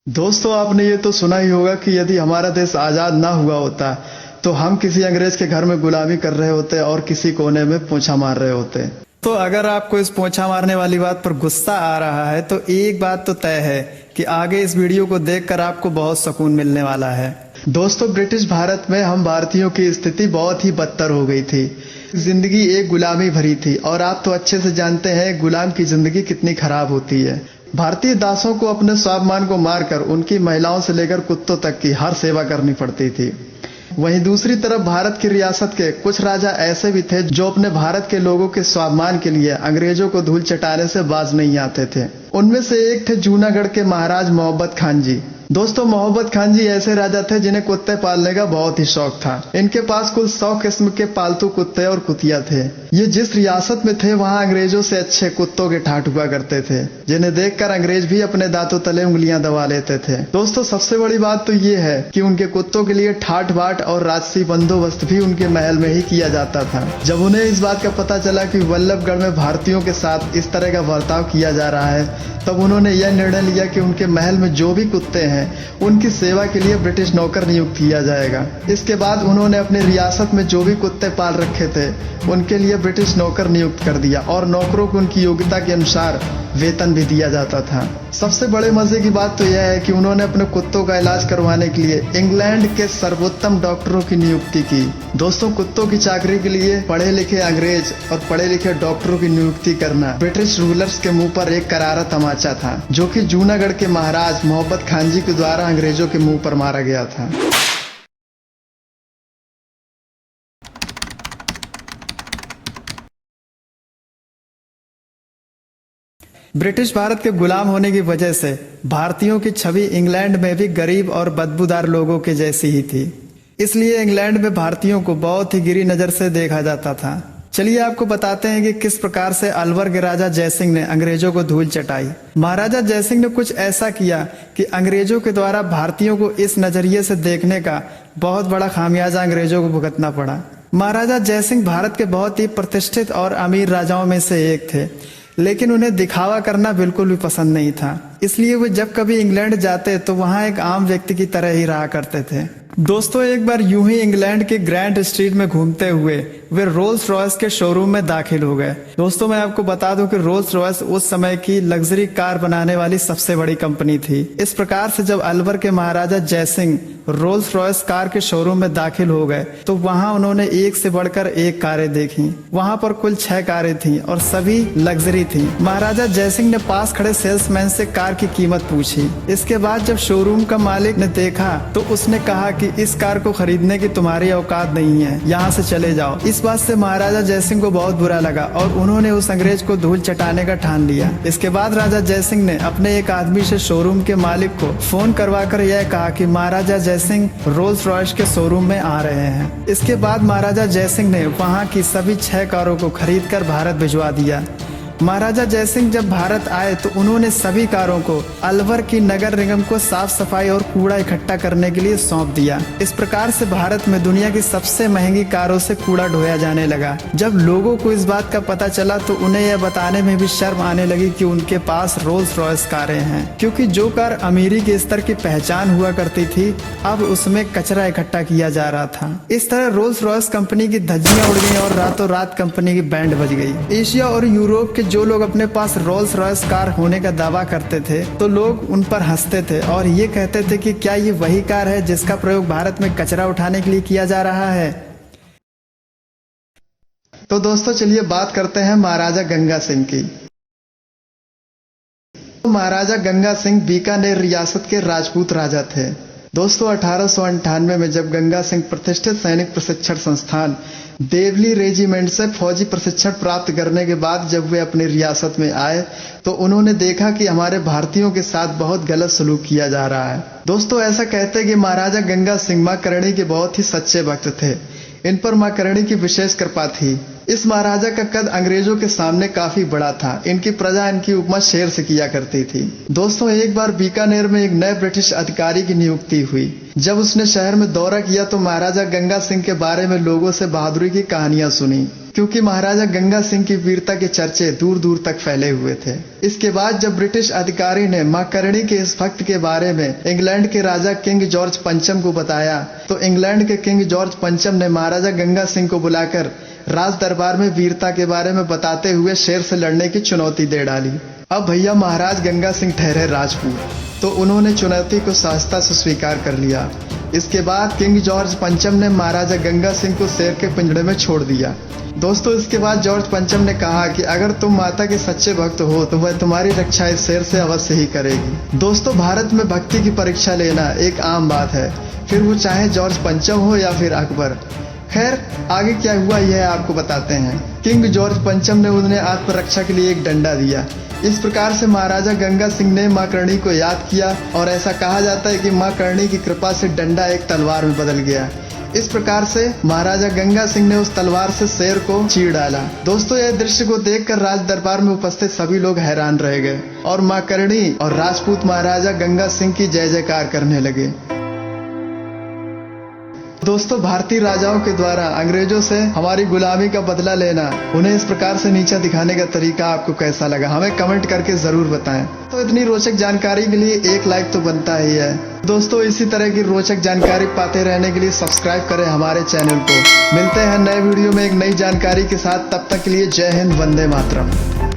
दोस्तों, आपने ये तो सुना ही होगा कि यदि हमारा देश आजाद ना हुआ होता तो हम किसी अंग्रेज के घर में गुलामी कर रहे होते और किसी कोने में पोंछा मार रहे होते। तो अगर आपको इस पोंछा मारने वाली बात पर गुस्सा आ रहा है तो एक बात तो तय है कि आगे इस वीडियो को देखकर आपको बहुत सुकून मिलने वाला है। दोस्तों, ब्रिटिश भारत में हम भारतीयों की स्थिति बहुत ही बदतर हो गई थी। जिंदगी एक गुलामी भरी थी और आप तो अच्छे से जानते हैं गुलाम की जिंदगी कितनी खराब होती है। भारतीय दासों को अपने स्वाभिमान को मारकर उनकी महिलाओं से लेकर कुत्तों तक की हर सेवा करनी पड़ती थी। वहीं दूसरी तरफ भारत की रियासत के कुछ राजा ऐसे भी थे जो अपने भारत के लोगों के स्वाभिमान के लिए अंग्रेजों को धूल चटाने से बाज नहीं आते थे। उनमें से एक थे जूनागढ़ के महाराज मोहब्बत खान जी। दोस्तों, मोहब्बत खान जी ऐसे राजा थे जिन्हें कुत्ते पालने का बहुत ही शौक था। इनके पास कुल 100 किस्म के पालतू कुत्ते और कुतिया थे। ये जिस रियासत में थे वहाँ अंग्रेजों से अच्छे कुत्तों के ठाठ हुआ करते थे, जिन्हें देखकर अंग्रेज भी अपने दांतों तले उंगलियां दबा लेते थे। दोस्तों, सबसे बड़ी बात तो ये है कि उनके कुत्तों के लिए ठाठ बाट और राजसी बंदोबस्त भी उनके महल में ही किया जाता था। जब उन्हें इस बात का पता चला कि वल्लभगढ़ में भारतीयों के साथ इस तरह का बर्ताव किया जा रहा है, तब उन्होंने यह निर्णय लिया कि उनके महल में जो भी कुत्ते हैं उनकी सेवा के लिए ब्रिटिश नौकर नियुक्त किया जाएगा। इसके बाद उन्होंने अपनी रियासत में जो भी कुत्ते पाल रखे थे उनके लिए ब्रिटिश नौकर नियुक्त कर दिया और नौकरों को उनकी योग्यता के अनुसार वेतन भी दिया जाता था। सबसे बड़े मजे की बात तो यह है कि उन्होंने अपने कुत्तों का इलाज करवाने के लिए इंग्लैंड के सर्वोत्तम डॉक्टरों की नियुक्ति की। दोस्तों, कुत्तों की चाकरी के लिए पढ़े लिखे अंग्रेज और पढ़े लिखे डॉक्टरों की नियुक्ति करना ब्रिटिश रूलर्स के मुंह पर एक करारा तमाचा था, जो कि जूनागढ़ के महाराज मोहब्बत खान जी के द्वारा अंग्रेजों के मुंह पर मारा गया था। ब्रिटिश भारत के गुलाम होने की वजह से भारतीयों की छवि इंग्लैंड में भी गरीब और बदबूदार लोगों के जैसी ही थी। इसलिए इंग्लैंड में भारतीयों को बहुत ही गिरी नजर से देखा जाता था। चलिए आपको बताते हैं कि किस प्रकार से अलवर के राजा जयसिंह ने अंग्रेजों को धूल चटाई। महाराजा जयसिंह ने कुछ ऐसा किया कि अंग्रेजों के द्वारा भारतीयों को इस नजरिए से देखने का बहुत बड़ा खामियाजा अंग्रेजों को भुगतना पड़ा। महाराजा जयसिंह भारत के बहुत ही प्रतिष्ठित और अमीर राजाओं में से एक थे, लेकिन उन्हें दिखावा करना बिल्कुल भी पसंद नहीं था। इसलिए वे जब कभी इंग्लैंड जाते तो वहां एक आम व्यक्ति की तरह ही रहा करते थे। दोस्तों, एक बार यूं ही इंग्लैंड के ग्रैंड स्ट्रीट में घूमते हुए वे रोल्स रॉयस के शोरूम में दाखिल हो गए। दोस्तों, मैं आपको बता दूं कि रोल्स रॉयस उस समय की लग्जरी कार बनाने वाली सबसे बड़ी कंपनी थी। इस प्रकार से जब अलवर के महाराजा जयसिंह रोल्स रॉयस कार के शोरूम में दाखिल हो गए तो वहां उन्होंने एक से बढ़कर एक कारें देखी। वहां पर कुल 6 कारें थीं और सभी लग्जरी थीं। महाराजा जयसिंह ने पास खड़े सेल्समैन से कार की कीमत पूछी। इसके बाद जब शोरूम का मालिक ने देखा तो उसने कहा कि इस कार को खरीदने की तुम्हारी औकात नहीं है, यहाँ से चले जाओ। इस बात से महाराजा जयसिंह को बहुत बुरा लगा और उन्होंने उस अंग्रेज को धूल चटाने का ठान लिया। इसके बाद राजा जयसिंह ने अपने एक आदमी से शोरूम के मालिक को फोन करवाकर यह कहा कि महाराजा जयसिंह रोल्स रॉयस के शोरूम में आ रहे हैं। इसके बाद महाराजा जयसिंह ने वहाँ की सभी 6 कारों को खरीद कर भारत भिजवा दिया। महाराजा जयसिंह जब भारत आए तो उन्होंने सभी कारों को अलवर की नगर निगम को साफ सफाई और कूड़ा इकट्ठा करने के लिए सौंप दिया। इस प्रकार से भारत में दुनिया की सबसे महंगी कारों से कूड़ा ढोया जाने लगा। जब लोगों को इस बात का पता चला तो उन्हें यह बताने में भी शर्म आने लगी कि उनके पास रोल्स रॉयस कारें हैं, क्योंकि जो कार अमीरी के स्तर की पहचान हुआ करती थी अब उसमें कचरा इकट्ठा किया जा रहा था। इस तरह रोल्स रॉयस कंपनी की धज्जियां उड़ गई और रातों रात कंपनी की बैंड बज गई। एशिया और यूरोप के जो लोग अपने पास रोल्स रॉयस कार होने का दावा करते थे तो लोग उन पर हंसते थे और ये कहते थे कि क्या ये वही कार है जिसका प्रयोग भारत में कचरा उठाने के लिए किया जा रहा है। तो दोस्तों, चलिए बात करते हैं महाराजा गंगा सिंह की। महाराजा गंगा सिंह बीकानेर रियासत के राजपूत राजा थे। दोस्तों, 1898 में जब गंगा सिंह प्रतिष्ठित सैनिक प्रशिक्षण संस्थान देवली रेजिमेंट से फौजी प्रशिक्षण प्राप्त करने के बाद जब वे अपनी रियासत में आए तो उन्होंने देखा कि हमारे भारतीयों के साथ बहुत गलत सलूक किया जा रहा है। दोस्तों, ऐसा कहते हैं कि महाराजा गंगा सिंह मां करणी के बहुत ही सच्चे भक्त थे। इन पर मां करणी की विशेष कृपा थी। इस महाराजा का कद अंग्रेजों के सामने काफी बड़ा था। इनकी प्रजा इनकी उपमा शेर से किया करती थी। दोस्तों, एक बार बीकानेर में एक नए ब्रिटिश अधिकारी की नियुक्ति हुई। जब उसने शहर में दौरा किया तो महाराजा गंगा सिंह के बारे में लोगों से बहादुरी की कहानियां सुनी। क्योंकि महाराजा गंगा सिंह की वीरता के चर्चे दूर दूर तक फैले हुए थे। इसके बाद जब ब्रिटिश अधिकारी ने मां करणी के इस भक्त के बारे में इंग्लैंड के राजा किंग जॉर्ज पंचम को बताया, तो इंग्लैंड के किंग जॉर्ज पंचम ने महाराजा गंगा सिंह को बुलाकर राज दरबार में वीरता के बारे में बताते हुए शेर से लड़ने की चुनौती दे डाली। अब भैया महाराज गंगा सिंह ठहरे राजपूत, तो उन्होंने चुनौती को सहजता से स्वीकार कर लिया। इसके बाद किंग जॉर्ज पंचम ने महाराजा गंगा सिंह को शेर के पिंजड़े में छोड़ दिया। दोस्तों, इसके बाद जॉर्ज पंचम ने कहा कि अगर तुम माता के सच्चे भक्त हो तो वह तुम्हारी रक्षा इस शेर से अवश्य ही करेगी। दोस्तों, भारत में भक्ति की परीक्षा लेना एक आम बात है, फिर वो चाहे जॉर्ज पंचम हो या फिर अकबर। खैर, आगे क्या हुआ यह आपको बताते हैं। किंग जॉर्ज पंचम ने उन्हें आत्मरक्षा के लिए एक डंडा दिया। इस प्रकार से महाराजा गंगा सिंह ने मां करणी को याद किया और ऐसा कहा जाता है कि मां करणी की कृपा से डंडा एक तलवार में बदल गया। इस प्रकार से महाराजा गंगा सिंह ने उस तलवार से शेर को चीर डाला। दोस्तों, यह दृश्य को देखकर राज दरबार में उपस्थित सभी लोग हैरान रह गए और मां करणी और राजपूत महाराजा गंगा सिंह की जय जयकार करने लगे। दोस्तों, भारतीय राजाओं के द्वारा अंग्रेजों से हमारी गुलामी का बदला लेना, उन्हें इस प्रकार से नीचा दिखाने का तरीका आपको कैसा लगा, हमें कमेंट करके जरूर बताएं। तो इतनी रोचक जानकारी के लिए एक लाइक तो बनता ही है। दोस्तों, इसी तरह की रोचक जानकारी पाते रहने के लिए सब्सक्राइब करें हमारे चैनल को। मिलते हैं नए वीडियो में एक नई जानकारी के साथ, तब तक के लिए जय हिंद, वंदे मातरम।